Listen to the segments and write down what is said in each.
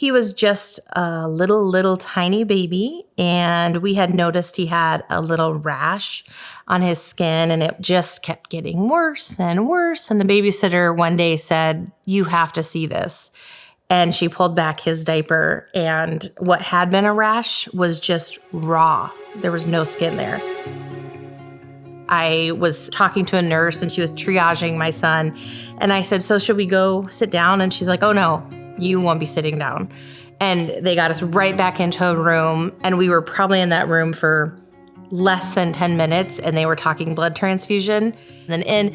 He was just a little tiny baby, and we had noticed he had a little rash on his skin, and it just kept getting worse and worse. And the babysitter one day said, "You have to see this." And she pulled back his diaper, and what had been a rash was just raw. There was no skin there. I was talking to a nurse, and she was triaging my son, and I said, "So should we go sit down?" And she's like, "Oh no, you won't be sitting down." And they got us right back into a room, and we were probably in that room for less than 10 minutes, and they were talking blood transfusion. And then in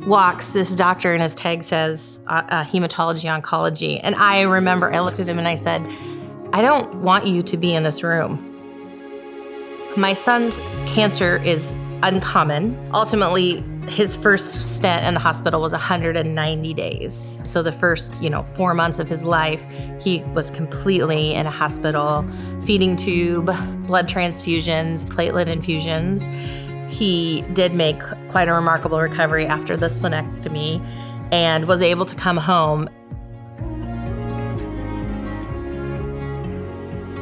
walks this doctor, and his tag says hematology oncology. And I remember I looked at him and I said, "I don't want you to be in this room." My son's cancer is uncommon. Ultimately, his first stint in the hospital was 190 days. So the first, 4 months of his life, he was completely in a hospital, feeding tube, blood transfusions, platelet infusions. He did make quite a remarkable recovery after the splenectomy and was able to come home.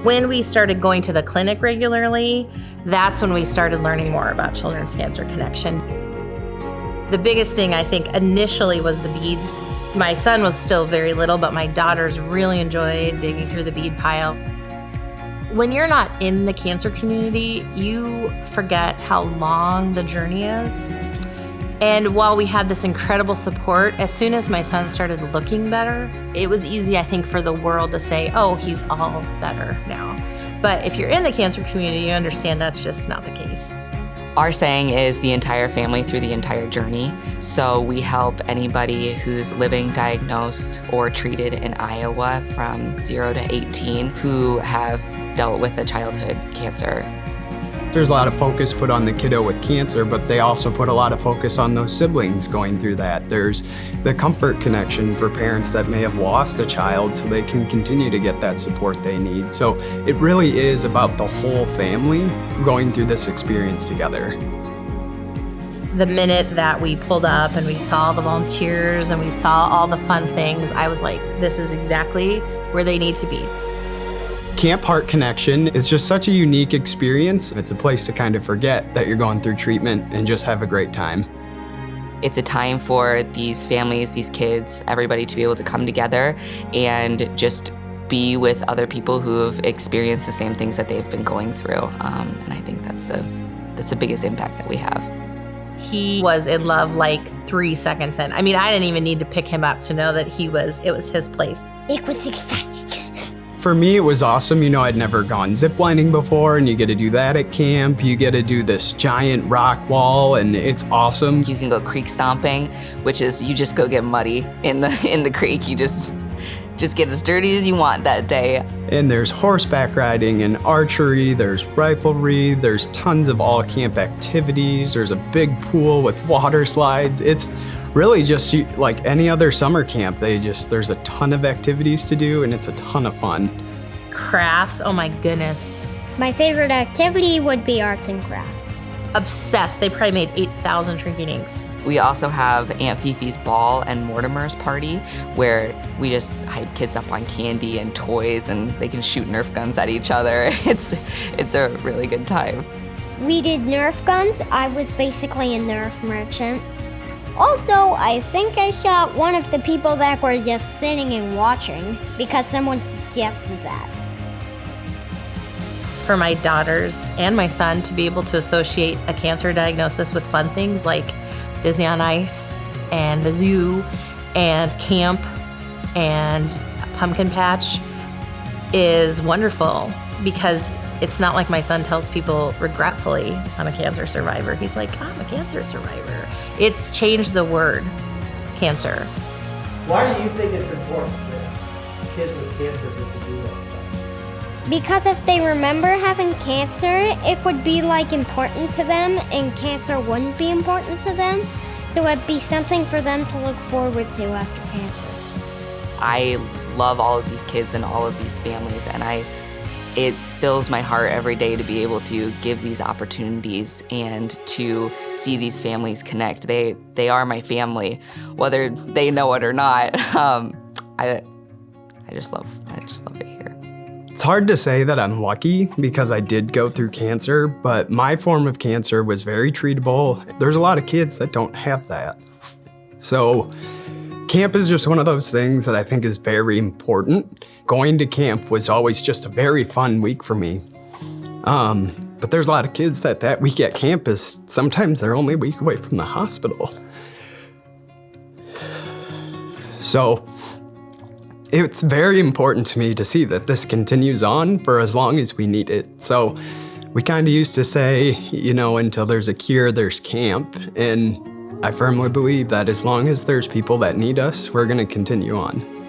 When we started going to the clinic regularly, that's when we started learning more about Children's Cancer Connection. The biggest thing, I think, initially was the beads. My son was still very little, but my daughters really enjoyed digging through the bead pile. When you're not in the cancer community, you forget how long the journey is. And while we had this incredible support, as soon as my son started looking better, it was easy, I think, for the world to say, "Oh, he's all better now." But if you're in the cancer community, you understand that's just not the case. Our saying is the entire family through the entire journey. So we help anybody who's living, diagnosed, or treated in Iowa from 0 to 18 who have dealt with a childhood cancer. There's a lot of focus put on the kiddo with cancer, but they also put a lot of focus on those siblings going through that. There's the comfort connection for parents that may have lost a child so they can continue to get that support they need. So it really is about the whole family going through this experience together. The minute that we pulled up and we saw the volunteers and we saw all the fun things, I was like, this is exactly where they need to be. Camp Heart Connection is just such a unique experience. It's a place to kind of forget that you're going through treatment and just have a great time. It's a time for these families, these kids, everybody to be able to come together and just be with other people who have experienced the same things that they've been going through. And I think that's the biggest impact that we have. He was in love like 3 seconds in. I mean, I didn't even need to pick him up to know that it was his place. It was exciting. For me, it was awesome. I'd never gone ziplining before, and you get to do that at camp. You get to do this giant rock wall, and it's awesome. You can go creek stomping, which is you just go get muddy in the creek. You just get as dirty as you want that day. And there's horseback riding and archery, there's riflery, there's tons of all camp activities, there's a big pool with water slides. It's really just like any other summer camp. There's a ton of activities to do, and it's a ton of fun. Crafts, oh my goodness. My favorite activity would be arts and crafts. Obsessed. They probably made 8,000 drinking inks. We also have Aunt Fifi's ball and Mortimer's party, where we just hype kids up on candy and toys, and they can shoot Nerf guns at each other. It's a really good time. We did Nerf guns. I was basically a Nerf merchant. Also, I think I shot one of the people that were just sitting and watching because someone suggested that. For my daughters and my son to be able to associate a cancer diagnosis with fun things like Disney on Ice and the zoo and camp and a pumpkin patch is wonderful, because it's not like my son tells people regretfully, "I'm a cancer survivor." He's like, "I'm a cancer survivor." It's changed the word cancer. Why do you think it's important that kids with cancer get to do that stuff? Because if they remember having cancer, it would be important to them, and cancer wouldn't be important to them. So it'd be something for them to look forward to after cancer. I love all of these kids and all of these families, and it fills my heart every day to be able to give these opportunities and to see these families connect. They are my family, whether they know it or not. I just love it here. It's hard to say that I'm lucky because I did go through cancer, but my form of cancer was very treatable. There's a lot of kids that don't have that. So camp is just one of those things that I think is very important. Going to camp was always just a very fun week for me. But there's a lot of kids that week at camp is sometimes they're only a week away from the hospital. So it's very important to me to see that this continues on for as long as we need it. So we kind of used to say, until there's a cure, there's camp. And I firmly believe that as long as there's people that need us, we're going to continue on.